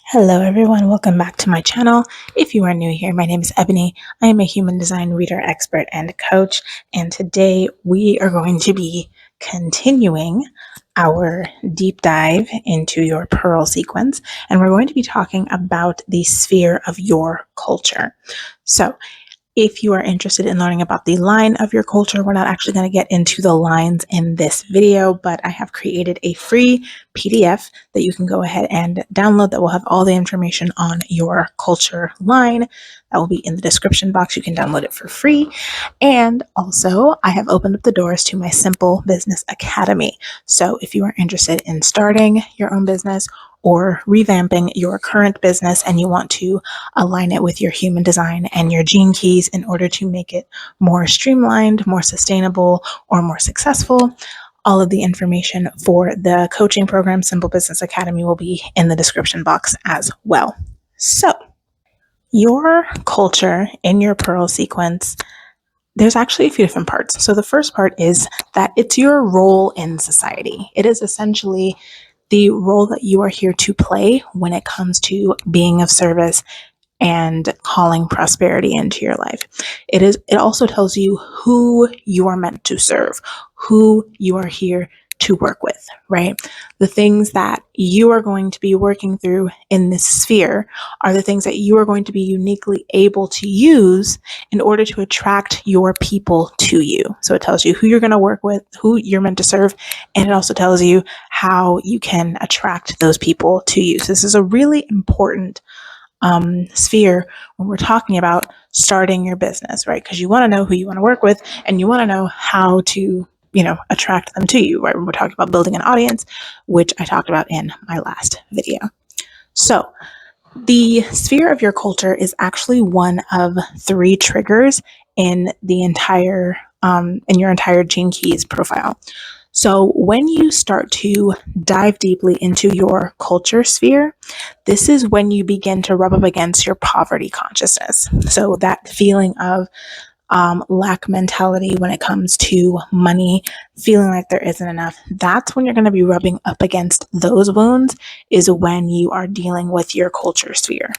Hello everyone, welcome back to my channel. If you are new here, my name is Ebony. I am a human design reader, expert, and coach. And today we are going to be continuing our deep dive into your Pearl sequence. And we're going to be talking about the sphere of your culture. So if you are interested in learning about the line of your culture, we're not actually going to get into the lines in this video, but I have created a free PDF that you can go ahead and download that will have all the information on your culture line. That will be in the description box. You can download it for free. And also, I have opened up the doors to my Simple Business Academy. So if you are interested in starting your own business or revamping your current business and you want to align it with your human design and your gene keys in order to make it more streamlined, more sustainable, or more successful, all of the information for the coaching program, Simple Business Academy, will be in the description box as well. So, your culture in your Pearl sequence, there's actually a few different parts. So the first part is that it's your role in society. It is essentially the role that you are here to play when it comes to being of service and calling prosperity into your life. It also tells you who you are meant to serve, who you are here to work with, right? The things that you are going to be working through in this sphere are the things that you are going to be uniquely able to use in order to attract your people to you. So it tells you who you're going to work with, who you're meant to serve, and it also tells you how you can attract those people to you. So this is a really important sphere when we're talking about starting your business, right? Because you want to know who you want to work with and you want to know how to, attract them to you, right? When we're talking about building an audience, which I talked about in my last video. So the sphere of your culture is actually one of 3 triggers in the entire, in your entire Gene Keys profile. So when you start to dive deeply into your culture sphere, this is when you begin to rub up against your poverty consciousness. So that feeling of lack mentality when it comes to money, feeling like there isn't enough, that's when you're going to be rubbing up against those wounds, is when you are dealing with your culture sphere.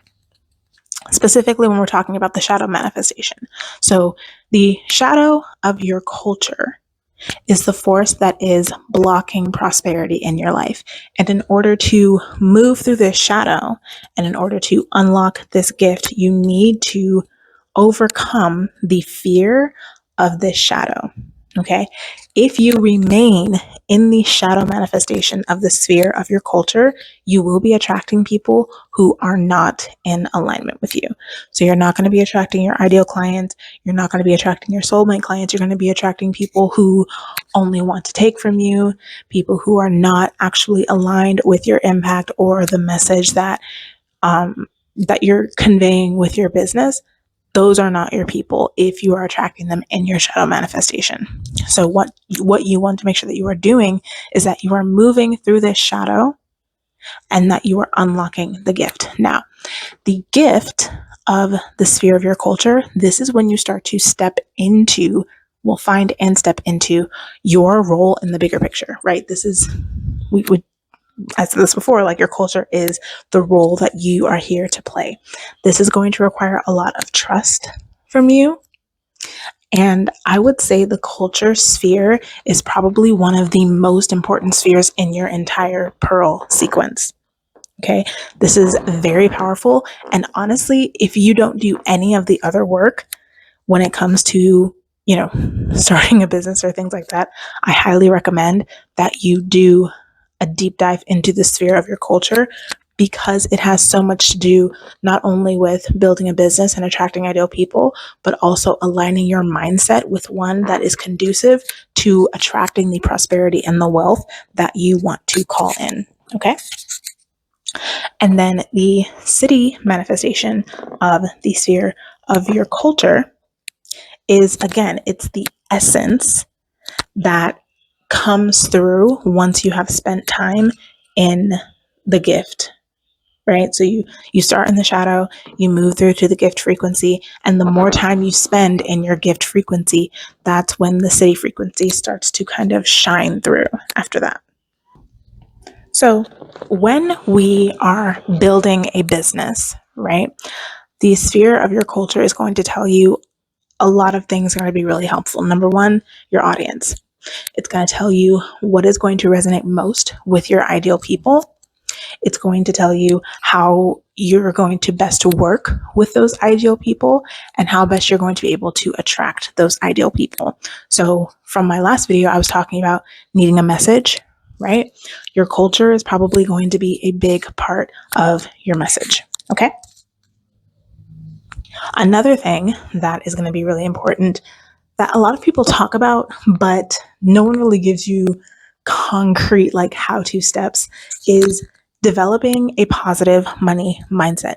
Specifically when we're talking about the shadow manifestation. So the shadow of your culture is the force that is blocking prosperity in your life. And in order to move through this shadow and in order to unlock this gift, you need to overcome the fear of this shadow. Okay. If you remain in the shadow manifestation of the sphere of your culture, you will be attracting people who are not in alignment with you. So you're not going to be attracting your ideal clients. You're not going to be attracting your soulmate clients. You're going to be attracting people who only want to take from you, people who are not actually aligned with your impact or the message that that you're conveying with your business. Those are not your people if you are attracting them in your shadow manifestation. So what you want to make sure that you are doing is that you are moving through this shadow and that you are unlocking the gift. Now, the gift of the sphere of your culture, this is when you start to step into, find and step into your role in the bigger picture, right? This is, I said this before, like your culture is the role that you are here to play. This is going to require a lot of trust from you. And I would say the culture sphere is probably one of the most important spheres in your entire Pearl sequence. Okay, this is very powerful. And honestly, if you don't do any of the other work when it comes to, starting a business or things like that, I highly recommend that you do a deep dive into the sphere of your culture, because it has so much to do not only with building a business and attracting ideal people, but also aligning your mindset with one that is conducive to attracting the prosperity and the wealth that you want to call in. Okay. And then the city manifestation of the sphere of your culture is, again, it's the essence that comes through once you have spent time in the gift, right? So you start in the shadow, you move through to the gift frequency, and the more time you spend in your gift frequency, that's when the city frequency starts to kind of shine through after that. So, when we are building a business, right, the sphere of your culture is going to tell you a lot of things are going to be really helpful. Number one, your audience. It's going to tell you what is going to resonate most with your ideal people. It's going to tell you how you're going to best work with those ideal people and how best you're going to be able to attract those ideal people. So, from my last video, I was talking about needing a message, right? Your culture is probably going to be a big part of your message. Okay. Another thing that is going to be really important that a lot of people talk about, but no one really gives you concrete, like how to steps, is developing a positive money mindset.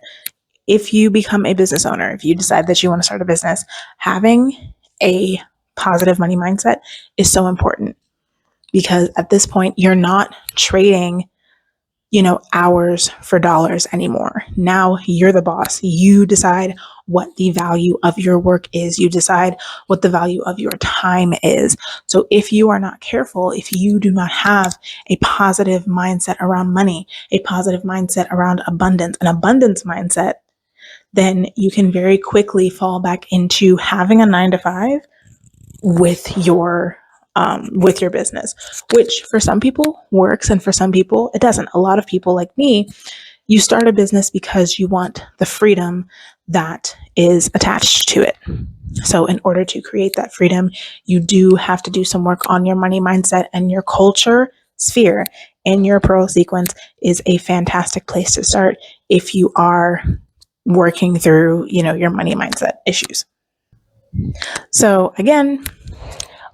If you become a business owner, if you decide that you want to start a business, having a positive money mindset is so important because at this point, you're not trading hours for dollars anymore. Now you're the boss. You decide what the value of your work is. You decide what the value of your time is. So if you are not careful, if you do not have a positive mindset around money, a positive mindset around abundance, an abundance mindset, then you can very quickly fall back into having a 9 to 5 with your business, which for some people works and for some people it doesn't. A lot of people like me, you start a business because you want the freedom that is attached to it. So in order to create that freedom, you do have to do some work on your money mindset, and your culture sphere and your pearl sequence is a fantastic place to start if you are working through, your money mindset issues. So again,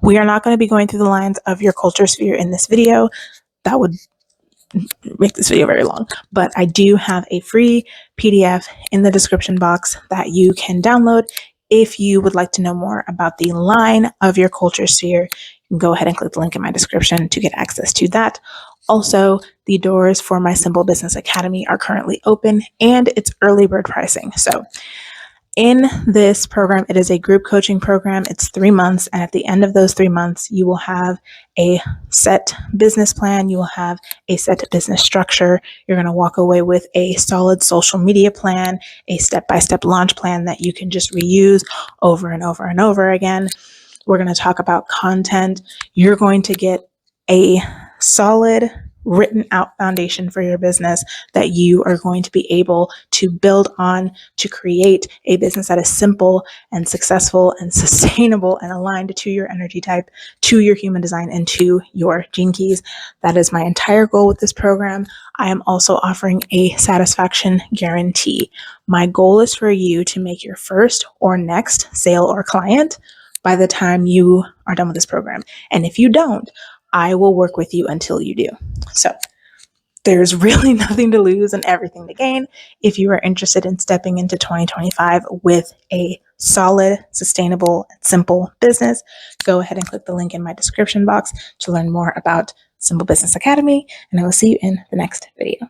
we are not going to be going through the lines of your culture sphere in this video. That would make this video very long, but I do have a free PDF in the description box that you can download if you would like to know more about the line of your culture sphere. You can go ahead and click the link in my description to get access to that. Also, the doors for my Simple Business Academy are currently open and it's early bird pricing. So in this program, it is a group coaching program. It's 3 months. And at the end of those 3 months, you will have a set business plan. You will have a set business structure. You're going to walk away with a solid social media plan, a step-by-step launch plan that you can just reuse over and over and over again. We're going to talk about content. You're going to get a solid written out foundation for your business that you are going to be able to build on to create a business that is simple and successful and sustainable and aligned to your energy type, to your human design, and to your gene keys. That is my entire goal with this program. I am also offering a satisfaction guarantee. My goal is for you to make your first or next sale or client by the time you are done with this program. And if you don't, I will work with you until you do. So there's really nothing to lose and everything to gain if you are interested in stepping into 2025 with a solid, sustainable, and simple business. Go ahead and click the link in my description box to learn more about Simple Business Academy, and I will see you in the next video.